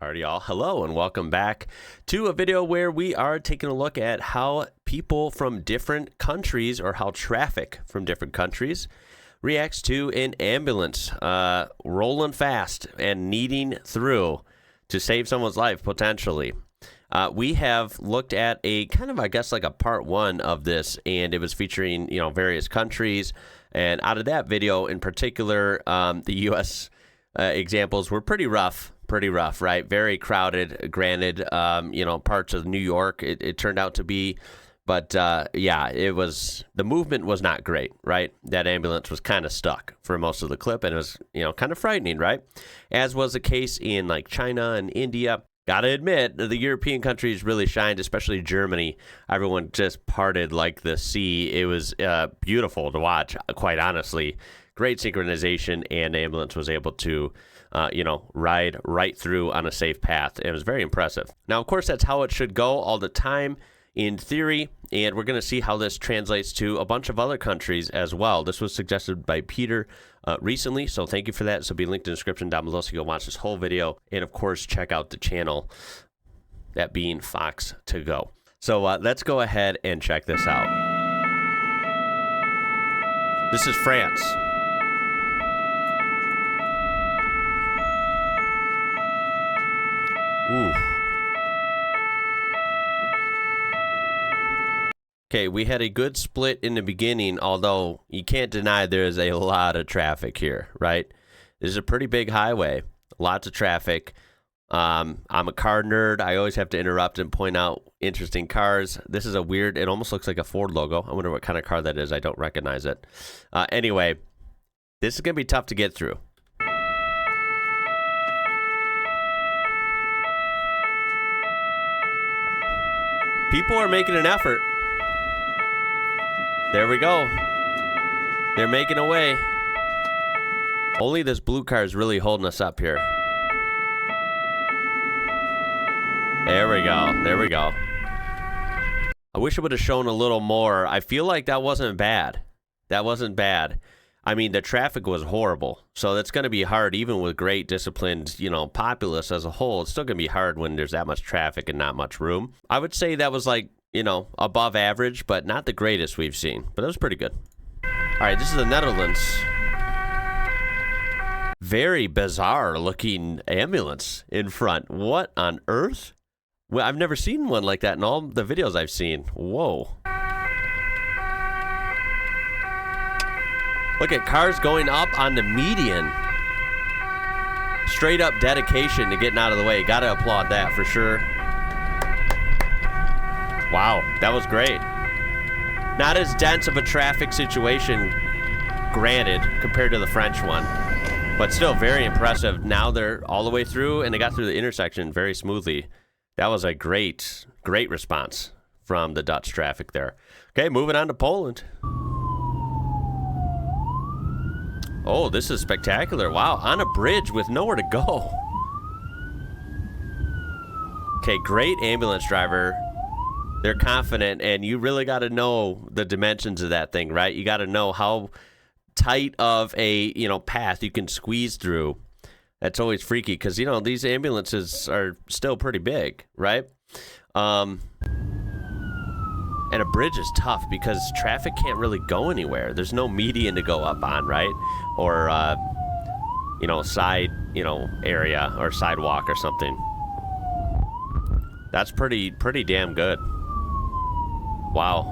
Alrighty, y'all. Hello and welcome back to a video where we are taking a look at how people from different countries, or how traffic from different countries reacts to an ambulance rolling fast and needing through to save someone's life potentially. We have looked at a kind of, I guess, like a part one of this, and it was featuring, various countries. And out of that video in particular, the U.S. Examples were pretty rough, right? Very crowded, granted, parts of New York it turned out to be. But, yeah, the movement was not great, right? That ambulance was kind of stuck for most of the clip, and it was, kind of frightening, right? As was the case in, like, China and India. Gotta admit, the European countries really shined, especially Germany. Everyone just parted like the sea. It was beautiful to watch, quite honestly. Great synchronization, and the ambulance was able to, ride right through on a safe path. It was very impressive. Now, of course, that's how it should go all the time in theory, and we're going to see how this translates to a bunch of other countries as well. This was suggested by Peter recently, so thank you for that. So it'll be linked in the description down below so you can watch this whole video, and of course, check out the channel, that being Fox to Go. So let's go ahead and check this out. This is France. Ooh. Okay, we had a good split in the beginning, although you can't deny there's a lot of traffic here, right? This is a pretty big highway, lots of traffic. I'm a car nerd. I always have to interrupt and point out interesting cars. This is a weird, it almost looks like a Ford logo. I wonder what kind of car that is. I don't recognize it. Anyway, this is going to be tough to get through. People are making an effort. There we go. They're making a way. Only this blue car is really holding us up here. There we go. There we go. I wish it would have shown a little more. I feel like that wasn't bad. That wasn't bad. I mean, the traffic was horrible. So that's going to be hard, even with great disciplined, populace as a whole. It's still going to be hard when there's that much traffic and not much room. I would say that was like, above average, but not the greatest we've seen. But that was pretty good. All right, this is the Netherlands. Very bizarre looking ambulance in front. What on earth? Well, I've never seen one like that in all the videos I've seen. Whoa. Look at cars going up on the median. Straight up dedication to getting out of the way. Gotta applaud that for sure. Wow, that was great. Not as dense of a traffic situation, granted, compared to the French one, but still very impressive. Now they're all the way through, and they got through the intersection very smoothly. That was a great response from the Dutch traffic there. Okay, moving on to Poland. Oh, this is spectacular. Wow, on a bridge with nowhere to go. Okay, great ambulance driver. They're confident, and you really got to know the dimensions of that thing, right? You got to know how tight of a, path you can squeeze through. That's always freaky because, these ambulances are still pretty big, right? And a bridge is tough because traffic can't really go anywhere. There's no median to go up on, right? Or, side, area or sidewalk or something. That's pretty damn good. Wow.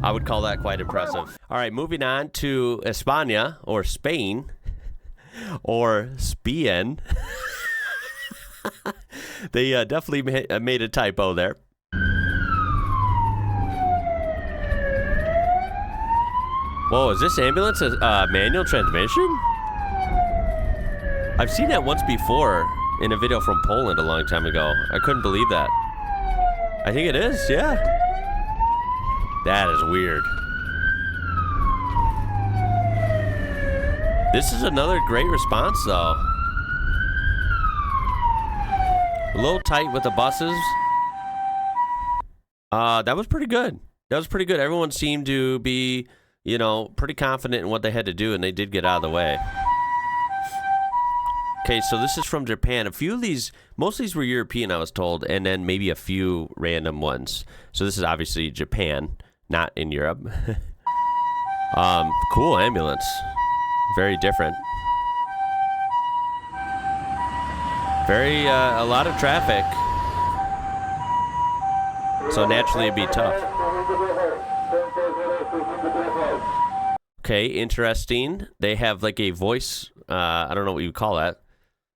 I would call that quite impressive. All right, moving on to España, or Spain, or Spain. They definitely made a typo there. Whoa, is this ambulance a manual transmission? I've seen that once before in a video from Poland a long time ago. I couldn't believe that. I think it is, yeah. That is weird. This is another great response, though. A little tight with the buses. That was pretty good. That was pretty good. Everyone seemed to be, pretty confident in what they had to do, and they did get out of the way. Okay, so this is from Japan. A few of these, most of these were European, I was told, and then maybe a few random ones. So this is obviously Japan, not in Europe. Cool ambulance. Very different. Very, a lot of traffic. So naturally it'd be tough. Okay, interesting. They have like a voice, I don't know what you call that,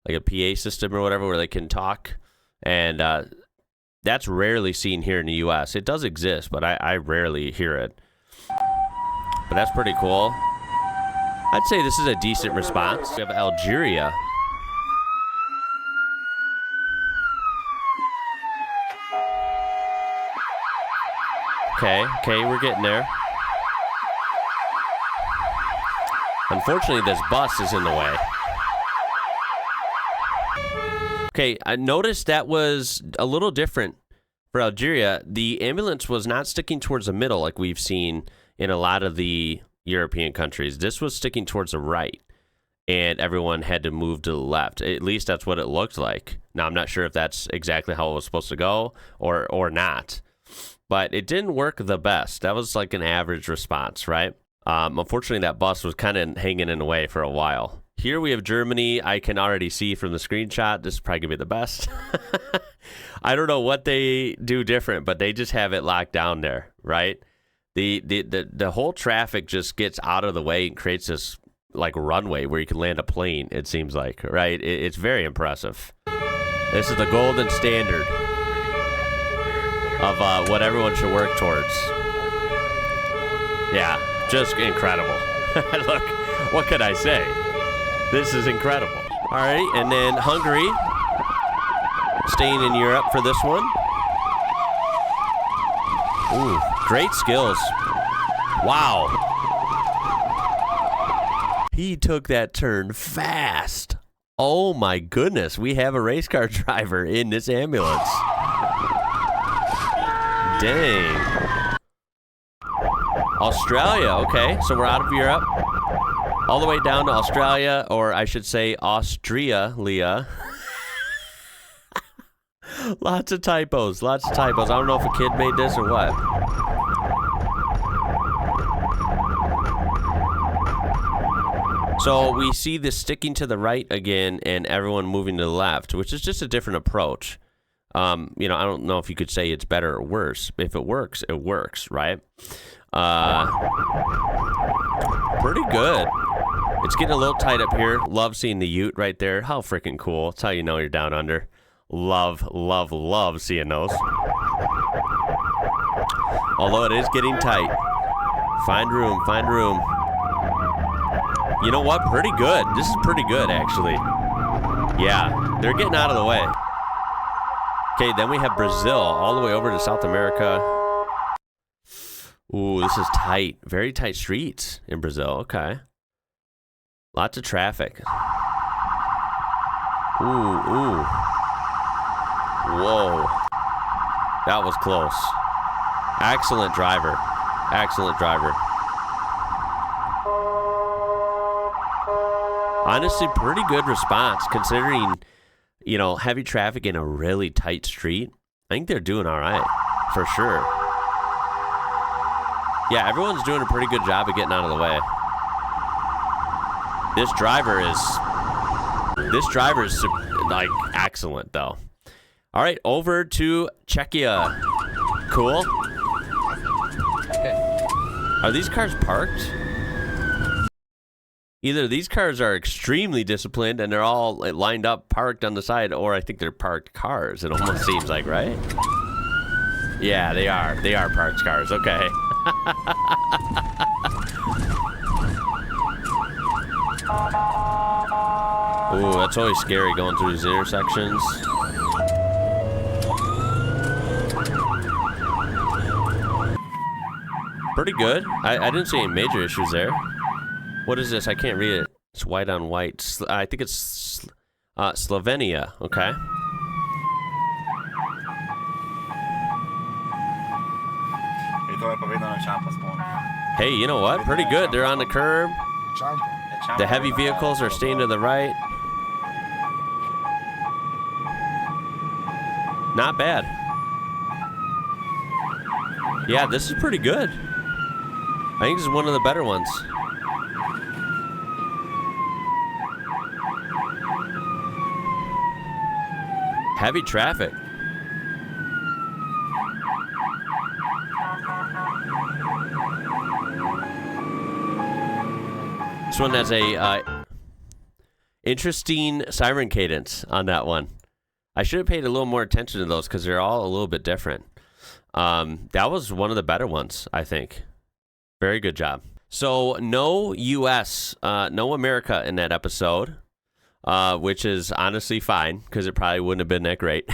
like a PA system or whatever where they can talk. And that's rarely seen here in the US. It does exist, but I rarely hear it. But that's pretty cool. I'd say this is a decent response. We have Algeria. Okay, we're getting there. Unfortunately, this bus is in the way. Okay, I noticed that was a little different for Algeria. The ambulance was not sticking towards the middle like we've seen in a lot of the European countries. This was sticking towards the right, and everyone had to move to the left. At least that's what it looked like. Now, I'm not sure if that's exactly how it was supposed to go or not, but it didn't work the best. That was like an average response, right? Unfortunately, that bus was kind of hanging in the way for a while. Here we have Germany. I can already see from the screenshot, this is probably going to be the best. I don't know what they do different, but they just have it locked down there, right? The whole traffic just gets out of the way and creates this like runway where you can land a plane, it seems like, right? It's very impressive. This is the golden standard of what everyone should work towards. Yeah, just incredible. Look, what could I say? This is incredible. All right, and then Hungary, staying in Europe for this one. Ooh, great skills. Wow. He took that turn fast. Oh my goodness, we have a race car driver in this ambulance. Dang. Australia, okay, so we're out of Europe. All the way down to Australia, or I should say Australia. Lots of typos. I don't know if a kid made this or what. So we see this sticking to the right again and everyone moving to the left, which is just a different approach. You know, I don't know if you could say it's better or worse. If it works, right? Pretty good. It's getting a little tight up here. Love seeing the ute right there. How freaking cool. That's how you know you're down under. Love seeing those. Although it is getting tight. Find room. You know what? Pretty good. This is pretty good, actually. Yeah, they're getting out of the way. Okay, then we have Brazil all the way over to South America. Ooh, this is tight. Very tight streets in Brazil. Okay. Lots of traffic. Ooh. Whoa. That was close. Excellent driver. Honestly, pretty good response considering, you know, heavy traffic in a really tight street. I think they're doing all right, for sure. Yeah, everyone's doing a pretty good job of getting out of the way. This driver is like excellent though. All right, over to Czechia. Cool. Okay. Are these cars parked? Either these cars are extremely disciplined and they're all lined up, parked on the side, or I think they're parked cars. It almost seems like, right? Yeah, they are. They are parked cars. Okay. Ooh, that's always scary going through these intersections. Pretty good. I didn't see any major issues there. What is this? I can't read it. It's white on white. I think it's Slovenia. Okay. Hey, you know what? Pretty good. They're on the curb. The heavy vehicles are staying to the right. Not bad. Yeah, this is pretty good. I think this is one of the better ones. Heavy traffic. This one has a interesting siren cadence on that one. I should have paid a little more attention to those because they're all a little bit different. That was one of the better ones, I think. Very good job. So no U.S., no America in that episode, which is honestly fine because it probably wouldn't have been that great.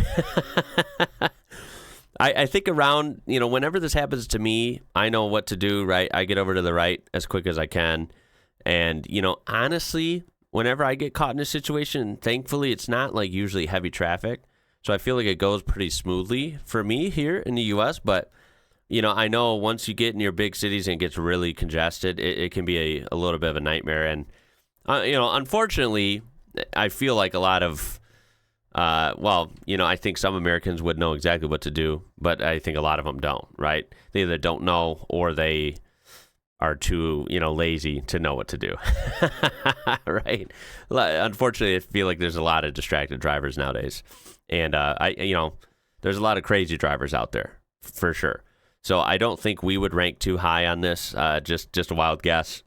I think around, whenever this happens to me, I know what to do, right? I get over to the right as quick as I can. And, honestly, whenever I get caught in a situation, thankfully, it's not like usually heavy traffic. So I feel like it goes pretty smoothly for me here in the U.S. But, I know once you get in your big cities and it gets really congested, it can be a little bit of a nightmare. And, unfortunately, I feel like a lot of, I think some Americans would know exactly what to do, but I think a lot of them don't, right? They either don't know or they are too, lazy to know what to do, right? Unfortunately, I feel like there's a lot of distracted drivers nowadays. And, there's a lot of crazy drivers out there, for sure. So I don't think we would rank too high on this, just a wild guess,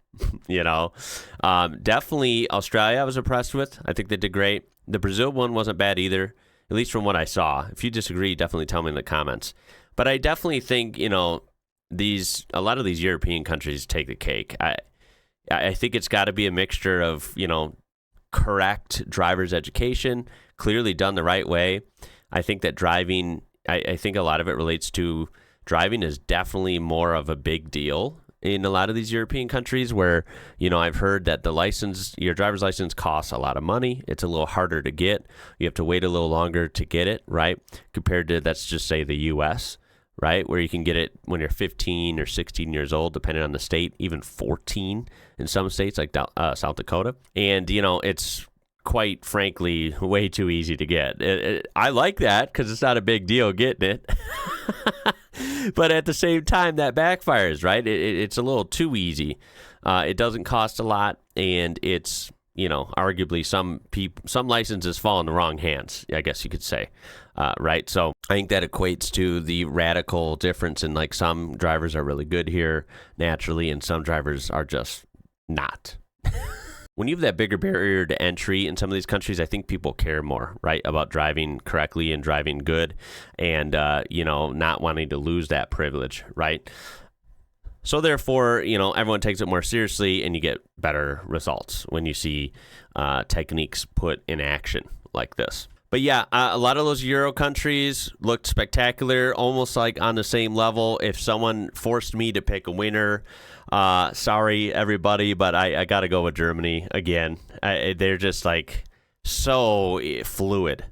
Definitely Australia I was impressed with. I think they did great. The Brazil one wasn't bad either, at least from what I saw. If you disagree, definitely tell me in the comments. But I definitely think, a lot of these European countries take the cake. I think it's got to be a mixture of, correct driver's education, clearly done the right way. I think that driving, I think a lot of it relates to driving is definitely more of a big deal in a lot of these European countries where, I've heard that your driver's license costs a lot of money. It's a little harder to get. You have to wait a little longer to get it, right? Compared to, let's just say, the U.S., right? Where you can get it when you're 15 or 16 years old, depending on the state, even 14 in some states like South Dakota. And, it's quite frankly way too easy to get. I like that because it's not a big deal getting it. But at the same time, that backfires, right? It's a little too easy. It doesn't cost a lot, and it's, arguably some licenses fall in the wrong hands, I guess you could say, right? So I think that equates to the radical difference in, like, some drivers are really good here naturally, and some drivers are just not. When you have that bigger barrier to entry in some of these countries, I think people care more, right, about driving correctly and driving good and, not wanting to lose that privilege, right? So therefore, everyone takes it more seriously and you get better results when you see techniques put in action like this. But yeah, a lot of those Euro countries looked spectacular, almost like on the same level. If someone forced me to pick a winner, sorry everybody, but I got to go with Germany again. They're just like so fluid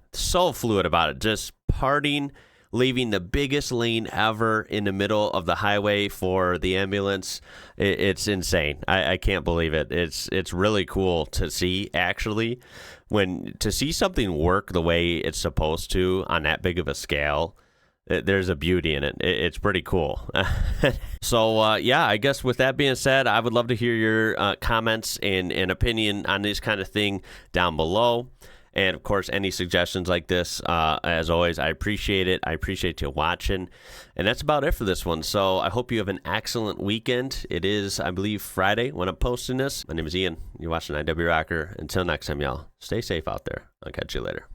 about it. Just parting, leaving the biggest lane ever in the middle of the highway for the ambulance. It's insane. I can't believe it. It's really cool to see, actually. To see something work the way it's supposed to on that big of a scale, there's a beauty in it. It's pretty cool. So, I guess with that being said, I would love to hear your comments and opinion on this kind of thing down below. And, of course, any suggestions like this, as always, I appreciate it. I appreciate you watching. And that's about it for this one. So I hope you have an excellent weekend. It is, I believe, Friday when I'm posting this. My name is Ian. You're watching IWrocker. Until next time, y'all, stay safe out there. I'll catch you later.